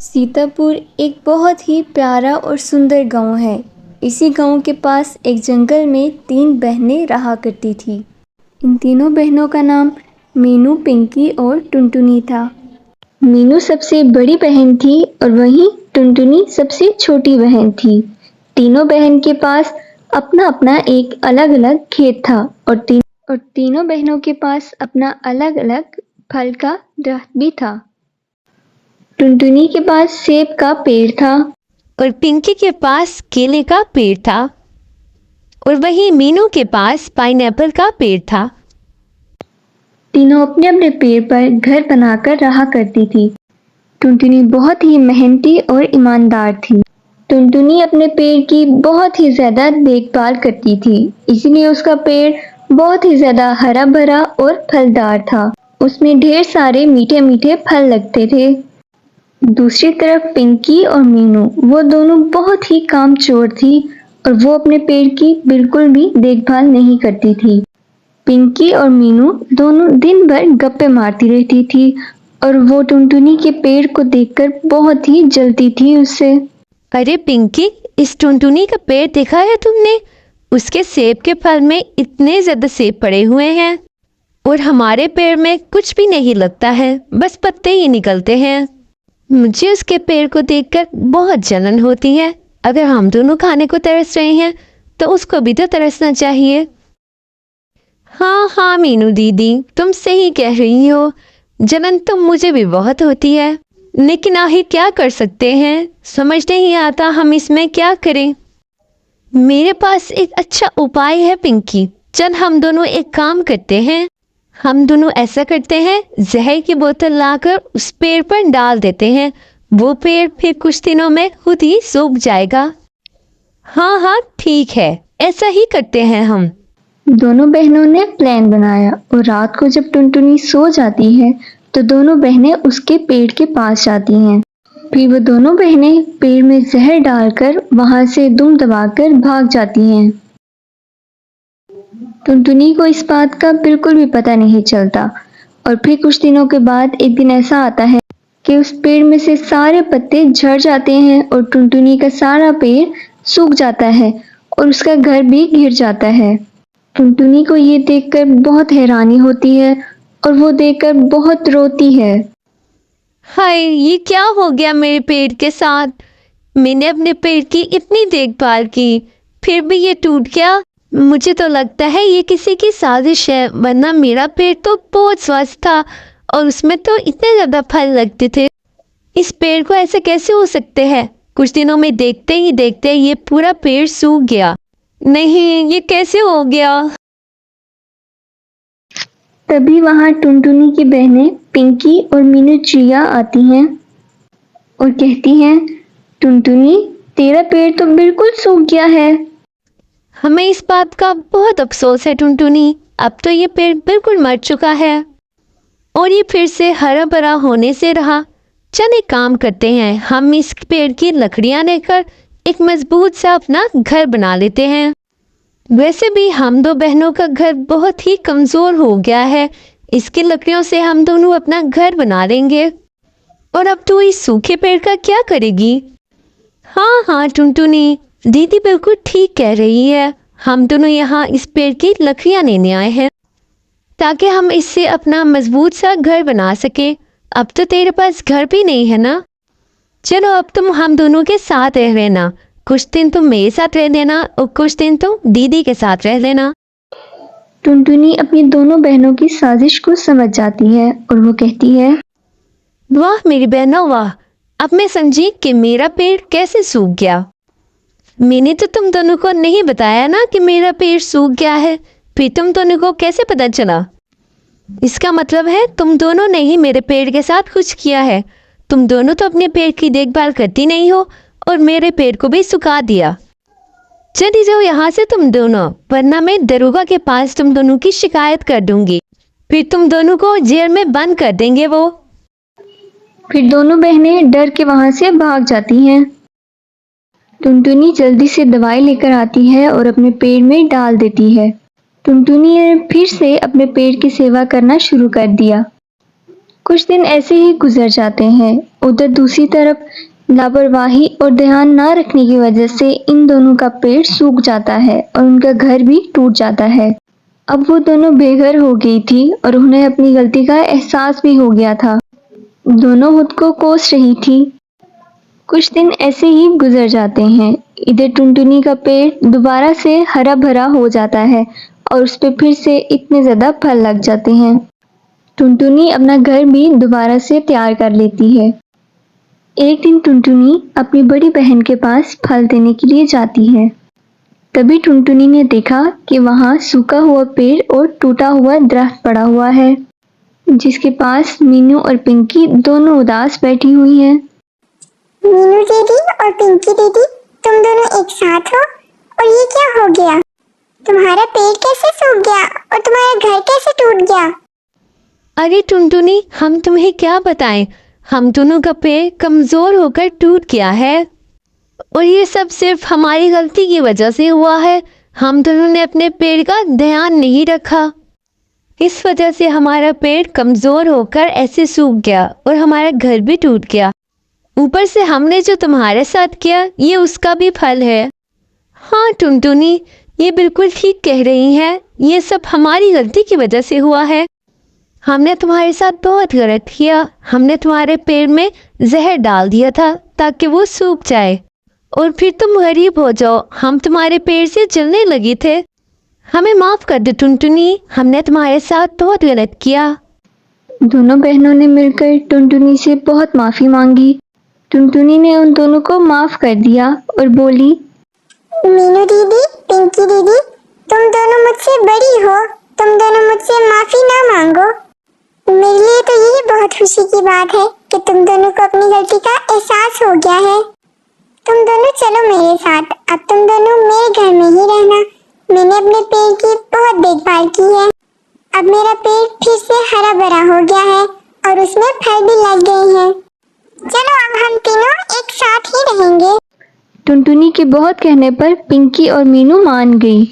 सीतापुर एक बहुत ही प्यारा और सुंदर गांव है। इसी गांव के पास एक जंगल में 3 बहनें रहा करती थी। इन तीनों बहनों का नाम मीनू, पिंकी और टुनटुनी था। मीनू सबसे बड़ी बहन थी और वहीं टुनटुनी सबसे छोटी बहन थी। तीनों बहन के पास अपना अपना एक अलग अलग खेत था और तीनों बहनों के पास अपना अलग अलग फल का दरख्त भी था। टुनटुनी के पास सेब का पेड़ था और पिंकी के पास केले का पेड़ था और वहीं मीनू के पास पाइनएप्पल का पेड़ था। तीनों अपने अपने पेड़ पर घर बनाकर रहा करती थी। टुनटुनी बहुत ही मेहनती और ईमानदार थी। टुनटुनी अपने पेड़ की बहुत ही ज्यादा देखभाल करती थी, इसलिए उसका पेड़ बहुत ही ज्यादा हरा भरा और फलदार था। उसमें ढेर सारे मीठे मीठे फल लगते थे। दूसरी तरफ पिंकी और मीनू, वो दोनों बहुत ही कामचोर थी और वो अपने पेड़ की बिल्कुल भी देखभाल नहीं करती थी। पिंकी और मीनू दोनों दिन भर गप्पे मारती रहती थी और वो टुनटुनी के पेड़ को देखकर बहुत ही जलती थी उससे। अरे पिंकी, इस टुनटुनी का पेड़ देखा है तुमने? उसके सेब के फल में इतने ज्यादा सेब पड़े हुए हैं और हमारे पेड़ में कुछ भी नहीं लगता है, बस पत्ते ही निकलते हैं। मुझे उसके पेड़ को देखकर बहुत जलन होती है। अगर हम दोनों खाने को तरस रहे हैं तो उसको भी तो तरसना चाहिए। हाँ हाँ मीनू दीदी, तुम सही कह रही हो। जलन तो मुझे भी बहुत होती है, लेकिन आखिर क्या कर सकते हैं, समझ नहीं आता हम इसमें क्या करें। मेरे पास एक अच्छा उपाय है पिंकी। चल हम दोनों एक काम करते हैं। हम दोनों ऐसा करते हैं, जहर की बोतल लाकर उस पेड़ पर डाल देते हैं। वो पेड़ फिर कुछ दिनों में खुद ही सूख जाएगा। हाँ हाँ ठीक है, ऐसा ही करते हैं हम। दोनों बहनों ने प्लान बनाया और रात को जब टुनटुनी सो जाती है तो दोनों बहनें उसके पेड़ के पास जाती हैं। फिर वो दोनों बहनें पेड़ में जहर डालकर वहां से दुम दबाकर भाग जाती हैं। टुनटुनी को इस बात का बिल्कुल भी पता नहीं चलता और फिर कुछ दिनों के बाद एक दिन ऐसा आता है कि उस पेड़ में से सारे पत्ते झड़ जाते हैं और टुनटुनी का सारा पेड़ सूख जाता है और उसका घर भी गिर जाता है। टुनटुनी को ये देखकर बहुत हैरानी होती है और वो देखकर बहुत रोती है। हाय, ये क्या हो गया मेरे पेड़ के साथ? मैंने अपने पेड़ की इतनी देखभाल की, फिर भी ये टूट गया। मुझे तो लगता है ये किसी की साजिश है, वरना मेरा पेड़ तो बहुत स्वस्थ था और उसमें तो इतने ज्यादा फल लगते थे। इस पेड़ को ऐसे कैसे हो सकते हैं? कुछ दिनों में देखते ही देखते ये पूरा पेड़ सूख गया। नहीं, ये कैसे हो गया? तभी वहां टुनटुनी की बहनें पिंकी और मीनू चिड़िया आती हैं और कहती हैं, टुनटुनी, तेरा पेड़ तो बिल्कुल सूख गया है। हमें इस बात का बहुत अफसोस है टुनटुनी। अब तो ये पेड़ बिल्कुल मर चुका है और ये फिर से हरा भरा होने से रहा। चल एक काम करते हैं, हम इस पेड़ की लकड़ियां लेकर एक मजबूत सा अपना घर बना लेते हैं। वैसे भी हम दो बहनों का घर बहुत ही कमजोर हो गया है, इसकी लकड़ियों से हम दोनों अपना घर बना लेंगे। और अब तू इस सूखे पेड़ का क्या करेगी? हाँ हाँ टुनटुनी, दीदी बिल्कुल ठीक कह रही है। हम दोनों यहाँ इस पेड़ की लकड़ियां लेने आए हैं ताकि हम इससे अपना मजबूत सा घर बना सके। अब तो तेरे पास घर भी नहीं है ना। चलो अब तुम हम दोनों के साथ रह लेना। कुछ दिन तुम मेरे साथ रह लेना और कुछ दिन तुम दीदी के साथ रह लेना। टुनटुनी अपनी दोनों बहनों की साजिश को समझ जाती है और वो कहती है, वाह मेरी बहनों वाह, अब मैं समझी कि मेरा पेड़ कैसे सूख गया। मैंने तो तुम दोनों को नहीं बताया ना कि मेरा पेड़ सूख गया है, फिर तुम दोनों को कैसे पता चला? इसका मतलब है तुम दोनों ने ही मेरे पेड़ के साथ कुछ किया है। तुम दोनों तो अपने पेड़ की देखभाल करती नहीं हो और मेरे पेड़ को भी सुखा दिया। चली जाओ यहाँ से तुम दोनों, वरना मैं दरोगा के पास तुम दोनों की शिकायत कर दूंगी। फिर तुम दोनों को जेल में बंद कर देंगे वो। फिर दोनों बहनें डर के वहां से भाग जाती हैं। टुनटुनी जल्दी से दवाई लेकर आती है और अपने पेड़ में डाल देती है। टुनटुनी ने फिर से अपने पेड़ की सेवा करना शुरू कर दिया। कुछ दिन ऐसे ही गुजर जाते हैं। उधर दूसरी तरफ लापरवाही और ध्यान न रखने की वजह से इन दोनों का पेड़ सूख जाता है और उनका घर भी टूट जाता है। अब वो दोनों बेघर हो गई थी और उन्हें अपनी गलती का एहसास भी हो गया था। दोनों खुद को कोस रही थी। कुछ दिन ऐसे ही गुजर जाते हैं। इधर टुनटुनी का पेड़ दोबारा से हरा भरा हो जाता है और उस पे फिर से इतने ज्यादा फल लग जाते हैं। टुनटुनी अपना घर भी दोबारा से तैयार कर लेती है। एक दिन टुनटुनी अपनी बड़ी बहन के पास फल देने के लिए जाती है। तभी टुनटुनी ने देखा कि वहाँ सूखा हुआ पेड़ और टूटा हुआ दरख्त पड़ा हुआ है, जिसके पास मीनू और पिंकी दोनों उदास बैठी हुई हैं। मीनू दीदी और पिंकी दीदी, तुम दोनों एक साथ हो और ये क्या हो गया? तुम्हारा पेड़ कैसे सूख गया और तुम्हारा घर कैसे टूट गया? अरे टुनटुनी, हम तुम्हें क्या बताएं, हम दोनों का पेड़ कमजोर होकर टूट गया है और ये सब सिर्फ हमारी गलती की वजह से हुआ है। हम दोनों ने अपने पेड़ का ध्यान नहीं रखा, इस वजह से हमारा पेड़ कमजोर होकर ऐसे सूख गया और हमारा घर भी टूट गया। ऊपर से हमने जो तुम्हारे साथ किया ये उसका भी फल है। हाँ टुनटुनी, ये बिल्कुल ठीक कह रही है, ये सब हमारी गलती की वजह से हुआ है। हमने तुम्हारे साथ बहुत गलत किया। हमने तुम्हारे पेड़ में जहर डाल दिया था ताकि वो सूख जाए और फिर तुम गरीब हो जाओ। हम तुम्हारे पेड़ से जलने लगे थे। हमें माफ़ कर दो टुनटुनी, हमने तुम्हारे साथ बहुत गलत किया। दोनों बहनों ने मिलकर टुनटुनी से बहुत माफ़ी मांगी। टुनटुनी ने उन दोनों को माफ़ कर दिया और बोली, मीनू दीदी, पिंकी दीदी, तुम दोनों मुझसे बड़ी हो, तुम दोनों मुझसे माफी ना मांगो। मेरे लिए तो ये बहुत खुशी की बात है कि तुम दोनों को अपनी गलती का एहसास हो गया है। तुम दोनों चलो मेरे साथ, अब तुम दोनों मेरे घर में ही रहना। मैंने अपने पेड़ की बहुत देखभाल की है। अब मेरा पेड़ फिर से हरा भरा हो गया है और उसमें फल भी लग गए हैं। चलो अब हम तीनों एक साथ ही रहेंगे। टुनटुनी के बहुत कहने पर पिंकी और मीनू मान गई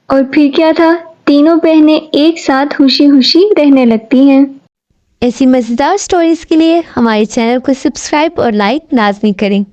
और फिर क्या था, तीनों बहनें एक साथ खुशी खुशी रहने लगती हैं। ऐसी मज़ेदार स्टोरीज के लिए हमारे चैनल को सब्सक्राइब और लाइक लाजमी करें।